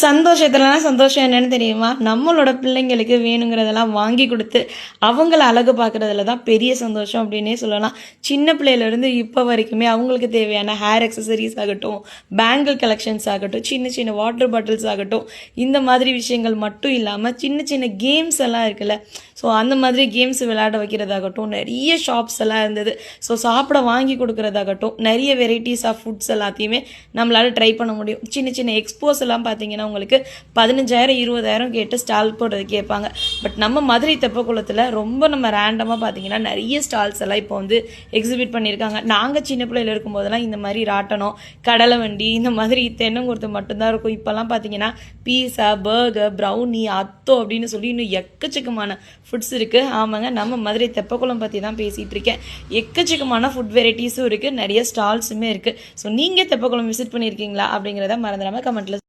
சந்தோஷத்துலனா சந்தோஷம் என்னன்னு தெரியுமா? நம்மளோட பிள்ளைங்களுக்கு வேணுங்கிறதெல்லாம் வாங்கி குடுத்து, அவங்கள அழகு பார்க்குறதுல தான் பெரிய சந்தோஷம் அப்டின்னே சொல்லலாம். சின்ன பிள்ளையிலருந்து இப்ப வரைக்குமே அவங்களுக்கு தேவையான ஹேர் அக்சஸரீஸ் ஆகட்டும், பேங்கிள் கலெக்ஷன்ஸ் ஆகட்டும், சின்ன சின்ன வாட்டர் பாட்டில்ஸ் ஆகட்டும், இந்த மாதிரி விஷயங்கள் மட்டும் இல்லாம சின்ன சின்ன கேம்ஸ் எல்லாம் இருக்குல்ல. ஸோ அந்த மாதிரி கேம்ஸ் விளையாட வைக்கிறதாகட்டும், நெறைய ஷாப்ஸ் எல்லாம் இருந்தது. ஸோ சாப்பிட வாங்கி குடுக்குறதாகட்டும், நெறைய வெரைட்டீஸ் ஆஃப் ஃபுட்ஸ் எல்லாத்தையுமே நம்மளால ட்ரை பண்ண முடியும். சின்ன சின்ன எக்ஸ்போஸ் எல்லாம் பார்த்தீங்கன்னா, உங்களுக்கு 15,000 20,000 கேட்டு ஸ்டால் போடுறது கேட்பாங்க. பட் நம்ம மதுரை தெப்பக்குளத்தில் ரொம்ப நம்ம ரேண்டமாக பார்த்தீங்கன்னா, நிறைய ஸ்டால்ஸ் எல்லாம் இப்போ வந்து எக்ஸிபிட் பண்ணியிருக்காங்க. நாங்கள் சின்ன பிள்ளையில் இருக்கும்போதெல்லாம் இந்த மாதிரி ராட்டனம், கடலை வண்டி இந்த மாதிரி தென்னங்குருத்து மட்டும்தான் இருக்கும். இப்போல்லாம் பார்த்தீங்கன்னா பீஸா, பர்கர், ப்ரௌனி, அத்தோ அப்படின்னு சொல்லி இன்னும் எக்கச்சக்கமான ஃபுட்ஸ் இருக்குது. ஆமாங்க, நம்ம மதுரை தெப்பக்குளம் பற்றி தான் பேசிகிட்டு இருக்கேன். எக்கச்சக்கமான ஃபுட் வெரைட்டிஸும் இருக்குது, நிறைய ஸ்டால்ஸுமே இருக்குது. ஸோ நீங்கள் தெப்பக்குளம் விசிட் பண்ணியிருக்கீங்களா அப்படிங்கிறத மறந்துடாமல் கமெண்ட்டில்